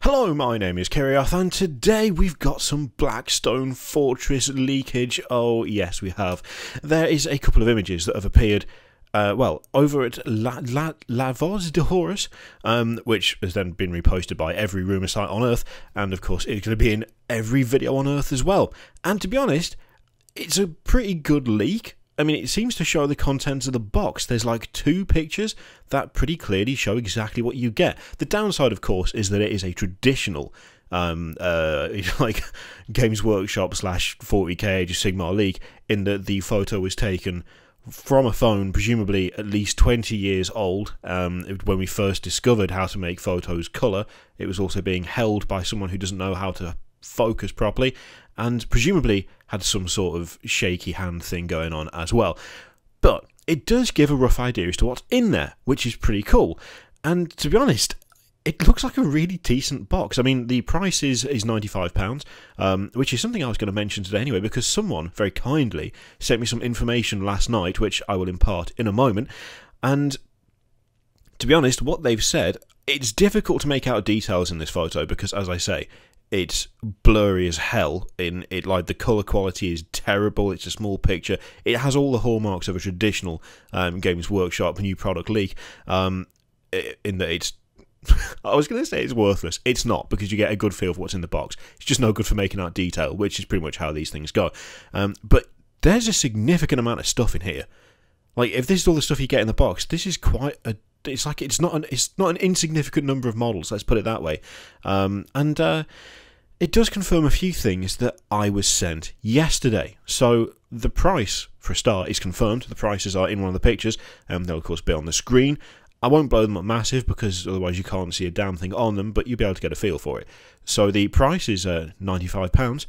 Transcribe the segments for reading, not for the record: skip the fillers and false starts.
Hello, my name is Kiriath, and today we've got some Blackstone Fortress leakage. Oh, yes, we have. There is a couple of images that have appeared, over at La Voz de Horus, which has then been reposted by every rumour site on Earth, and of course it's going to be in every video on Earth as well. And to be honest, it's a pretty good leak. I mean, it seems to show the contents of the box. There's like two pictures that pretty clearly show exactly what you get. The downside, of course, is that it is a traditional, like Games Workshop / 40k Age of Sigmar leak, in that the photo was taken from a phone, presumably at least 20 years old. When we first discovered how to make photos colour, it was also being held by someone who doesn't know how to focus properly, and presumably had some sort of shaky hand thing going on as well. But it does give a rough idea as to what's in there, which is pretty cool. And to be honest, it looks like a really decent box. I mean, the price is £95, which is something I was going to mention today anyway, because someone very kindly sent me some information last night, which I will impart in a moment. And to be honest, what they've said, it's difficult to make out details in this photo because, as I say, it's blurry as hell. Like the colour quality is terrible. It's a small picture. It has all the hallmarks of a traditional Games Workshop new product leak. In that it's, I was going to say it's worthless. It's not, because you get a good feel for what's in the box. It's just no good for making out detail, which is pretty much how these things go. But there's a significant amount of stuff in here. Like, if this is all the stuff you get in the box, this is quite a. It's not an insignificant number of models. Let's put it that way. It does confirm a few things that I was sent yesterday. So the price, for a start, is confirmed. The prices are in one of the pictures, and they'll of course be on the screen. I won't blow them up massive because otherwise you can't see a damn thing on them, but you'll be able to get a feel for it. So the price is £95,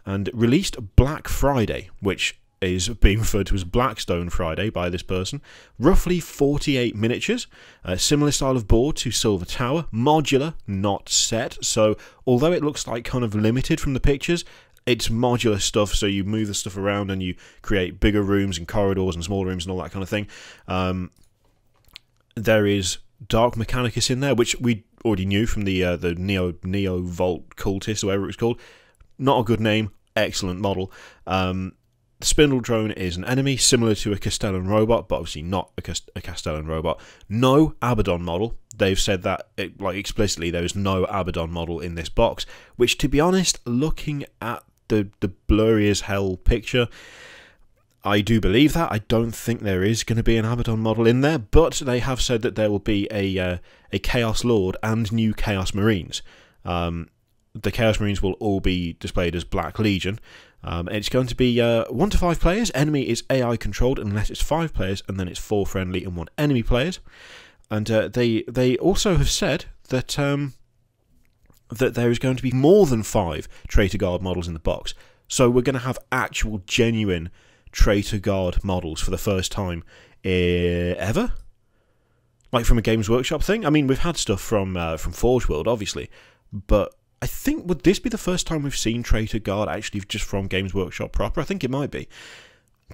and released Black Friday, which is being referred to as Blackstone Friday by this person. Roughly 48 miniatures, a similar style of board to Silver Tower, modular, not set. So although it looks like kind of limited from the pictures, it's modular stuff, so you move the stuff around and you create bigger rooms and corridors and smaller rooms and all that kind of thing. There is Dark Mechanicus in there, which we already knew from the Neo Vault Cultist, or whatever it was called. Not a good name, excellent model. The Spindle Drone is an enemy, similar to a Castellan robot, but obviously not a Castellan robot. No Abaddon model. They've said that, like explicitly, there is no Abaddon model in this box, which, to be honest, looking at the blurry as hell picture, I do believe that. I don't think there is going to be an Abaddon model in there, but they have said that there will be a Chaos Lord and new Chaos Marines. The Chaos Marines will all be displayed as Black Legion. It's going to be 1 to 5 players. Enemy is AI controlled unless it's 5 players, and then it's 4 friendly and 1 enemy players. And they also have said that that there is going to be more than 5 Traitor Guard models in the box. So we're going to have actual genuine Traitor Guard models for the first time ever. Like from a Games Workshop thing. I mean, we've had stuff from Forge World, obviously, but I think, would this be the first time we've seen Traitor Guard actually just from Games Workshop proper? I think it might be.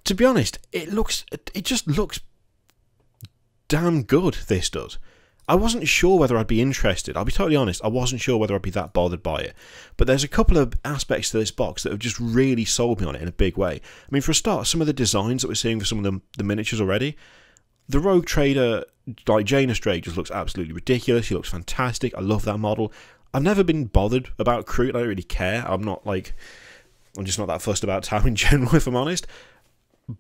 To be honest, it just looks damn good, this does. I wasn't sure whether I'd be interested. I'll be totally honest, I wasn't sure whether I'd be that bothered by it. But there's a couple of aspects to this box that have just really sold me on it in a big way. I mean, for a start, some of the designs that we're seeing for some of the miniatures already. The Rogue Trader, like Janus Drake, just looks absolutely ridiculous. He looks fantastic. I love that model. I've never been bothered about Kroot. I don't really care. I'm just not that fussed about Tau in general, if I'm honest.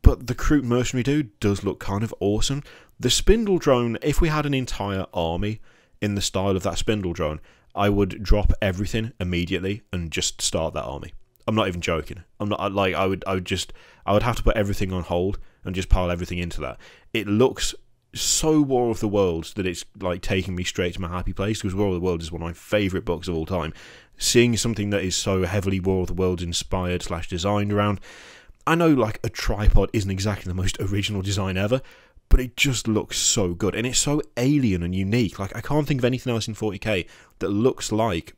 But the Kroot mercenary dude does look kind of awesome. The Spindle Drone, if we had an entire army in the style of that Spindle Drone, I would drop everything immediately and just start that army. I'm not even joking. I'm not like I would have to put everything on hold and just pile everything into that. It looks so War of the Worlds that it's like taking me straight to my happy place, because War of the Worlds is one of my favourite books of all time. Seeing something that is so heavily War of the Worlds inspired / designed around, I know like a tripod isn't exactly the most original design ever, but it just looks so good, and it's so alien and unique. Like, I can't think of anything else in 40k that looks like,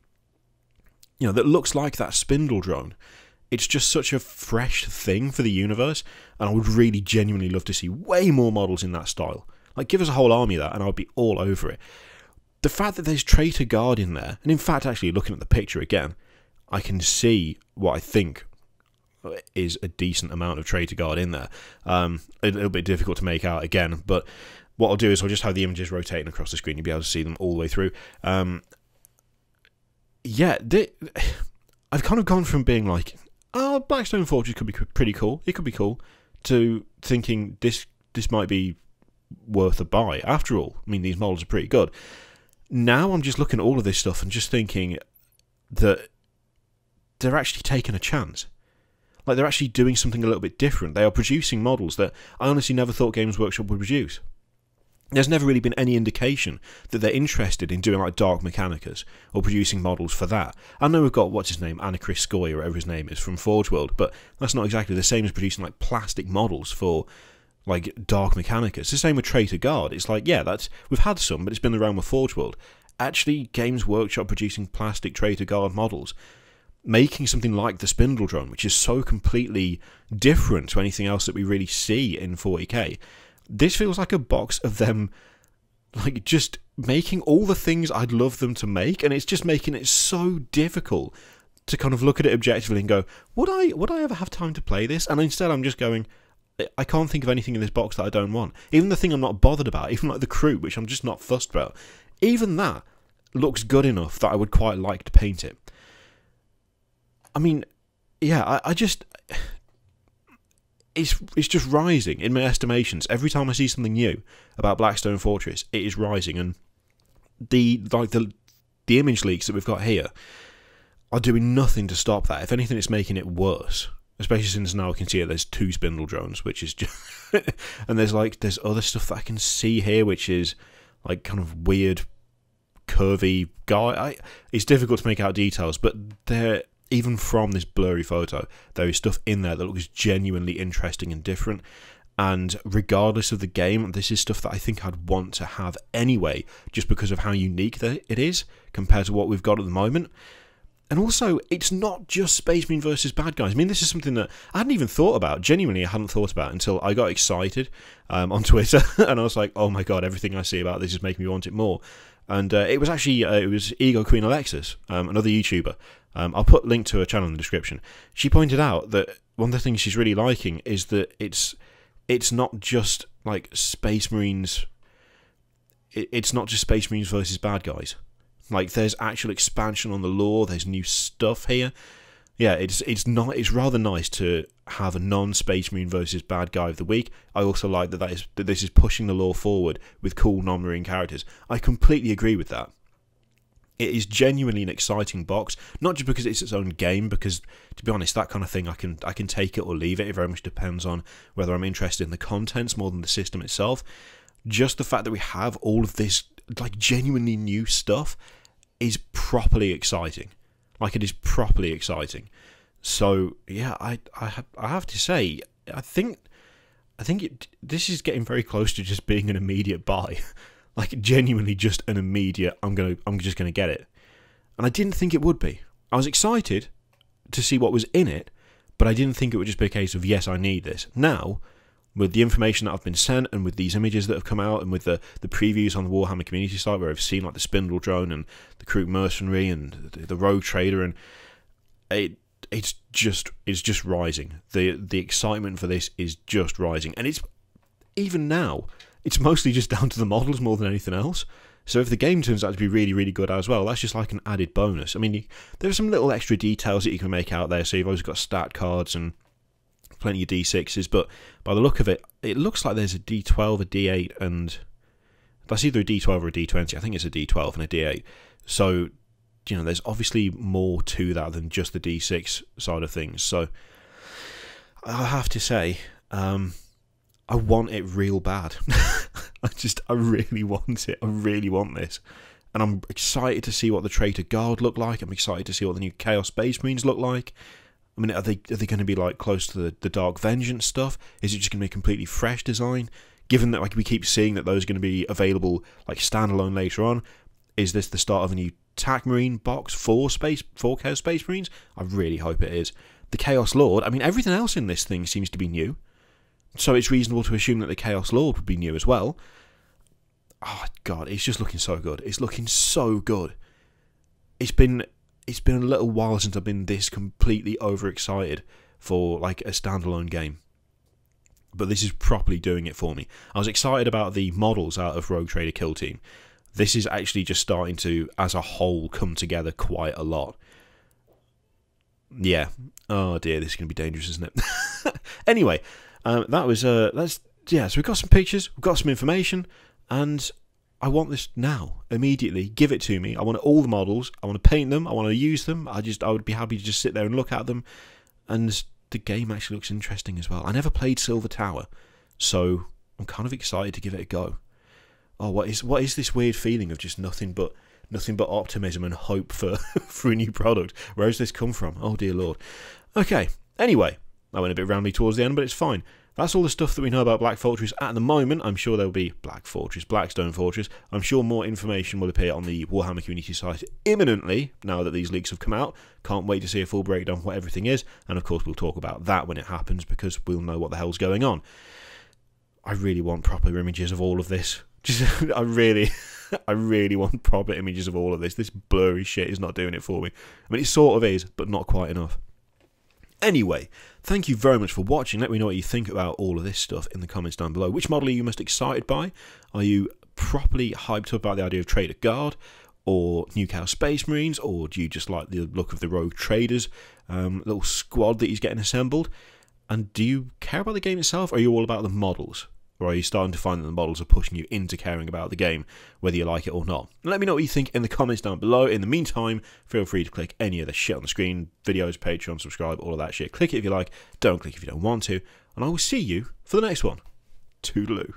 that Spindle Drone. It's just such a fresh thing for the universe, and I would really genuinely love to see way more models in that style. Like, give us a whole army of that, and I would be all over it. the fact that there's Traitor Guard in there, and in fact, actually looking at the picture again, I can see what I think is a decent amount of Traitor Guard in there. A little bit difficult to make out again, but what I'll do is I'll just have the images rotating across the screen. You'll be able to see them all the way through. Yeah, I've kind of gone from being like, oh, Blackstone Fortress could be pretty cool, it could be cool, to thinking this might be worth a buy. After all, I mean, these models are pretty good. Now I'm just looking at all of this stuff and just thinking that they're actually taking a chance. Like, they're actually doing something a little bit different. They are producing models that I honestly never thought Games Workshop would produce. There's never really been any indication that they're interested in doing like Dark Mechanicus or producing models for that. I know we've got, what's his name, Anachris Skoy or whatever his name is from Forge World, but that's not exactly the same as producing like plastic models for like Dark Mechanicus. It's the same with Traitor Guard. It's like, yeah, we've had some, but it's been around with Forge World. Actually, Games Workshop producing plastic Traitor Guard models, making something like the Spindle Drone, which is so completely different to anything else that we really see in 40k. This feels like a box of them, like, just making all the things I'd love them to make, and it's just making it so difficult to kind of look at it objectively and go, would I ever have time to play this? And instead I'm just going, I can't think of anything in this box that I don't want. Even the thing I'm not bothered about, even like the crew, which I'm just not fussed about, even that looks good enough that I would quite like to paint it. I mean, yeah, I just... It's just rising in my estimations. Every time I see something new about Blackstone Fortress, it is rising, and the image leaks that we've got here are doing nothing to stop that. If anything, it's making it worse. Especially since now I can see that there's 2 Spindle Drones, which is just and there's other stuff that I can see here, which is like kind of weird, curvy guy. It's difficult to make out details, but they're... Even from this blurry photo, there is stuff in there that looks genuinely interesting and different. And regardless of the game, this is stuff that I think I'd want to have anyway, just because of how unique it is compared to what we've got at the moment. And also, it's not just Space Marine versus bad guys. I mean, this is something that I hadn't even thought about. Genuinely, I hadn't thought about until I got excited on Twitter. And I was like, oh my god, everything I see about this is making me want it more. And it was actually, it was Ego Queen Alexis, another YouTuber. I'll put a link to her channel in the description. She pointed out that one of the things she's really liking is that it's not just like Space Marines. It's not just Space Marines versus bad guys. Like, there's actual expansion on the lore. There's new stuff here. Yeah, it's rather nice to have a non-Space Marine versus bad guy of the week. I also like that this is pushing the lore forward with cool non-marine characters. I completely agree with that. It is genuinely an exciting box, not just because it's its own game, because, to be honest, that kind of thing, I can take it or leave it. It very much depends on whether I'm interested in the contents more than the system itself. Just the fact that we have all of this, like, genuinely new stuff is properly exciting. Like, it is properly exciting. So, yeah, I have to say, I think this is getting very close to just being an immediate buy. Like, genuinely just an immediate, I'm just gonna get it. And I didn't think it would be. I was excited to see what was in it, but I didn't think it would just be a case of, yes, I need this. Now, with the information that I've been sent, and with these images that have come out, and with the previews on the Warhammer community site, where I've seen like the Spindle Drone and the Crew Mercenary and the Rogue Trader, and it's just rising. The excitement for this is just rising, and it's even now. It's mostly just down to the models more than anything else. So if the game turns out to be really, really good as well, that's just like an added bonus. I mean, there are some little extra details that you can make out there. So you've always got stat cards and plenty of D6s, but by the look of it, it looks like there's a D12, a D8, and that's either a D12 or a D20. I think it's a D12 and a D8. So, you know, there's obviously more to that than just the D6 side of things. So I have to say, I want it real bad. I really want it. I really want this. And I'm excited to see what the Traitor Guard look like. I'm excited to see what the new Chaos Space Marines look like. I mean, are they going to be like close to the Dark Vengeance stuff? Is it just going to be a completely fresh design? Given that like we keep seeing that those are going to be available like standalone later on, is this the start of a new TAC Marine box for Chaos Space Marines? I really hope it is. The Chaos Lord, I mean, everything else in this thing seems to be new. So it's reasonable to assume that the Chaos Lord would be new as well. oh god, it's just looking so good. It's looking so good. It's been a little while since I've been this completely overexcited for like a standalone game. But this is properly doing it for me. I was excited about the models out of Rogue Trader Kill Team. This is actually just starting to, as a whole, come together quite a lot. Yeah. Oh dear, this is going to be dangerous, isn't it? Anyway, that was so we've got some pictures, we've got some information, and I want this now, immediately. Give it to me. I want all the models. I want to paint them. I want to use them. I would be happy to just sit there and look at them. And the game actually looks interesting as well. I never played Silver Tower, so I'm kind of excited to give it a go. Oh, what is this weird feeling of just nothing but optimism and hope for for a new product? Where has this come from? Oh dear Lord. Okay. Anyway, I went a bit rambly towards the end, but it's fine. That's all the stuff that we know about Black Fortress at the moment. I'm sure there'll be Blackstone Fortress. I'm sure more information will appear on the Warhammer community site imminently, now that these leaks have come out. Can't wait to see a full breakdown of what everything is, and of course we'll talk about that when it happens, because we'll know what the hell's going on. I really want proper images of all of this. I really want proper images of all of this. This blurry shit is not doing it for me. I mean, it sort of is, but not quite enough. Anyway, thank you very much for watching. Let me know what you think about all of this stuff in the comments down below. Which model are you most excited by? Are you properly hyped up about the idea of Trader Guard or New Chaos Space Marines, or do you just like the look of the Rogue Traders little squad that he's getting assembled? And do you care about the game itself, or are you all about the models? Or are you starting to find that the models are pushing you into caring about the game, whether you like it or not? Let me know what you think in the comments down below. In the meantime, feel free to click any of the shit on the screen, videos, Patreon, subscribe, all of that shit. Click it if you like, don't click if you don't want to, and I will see you for the next one. Toodaloo.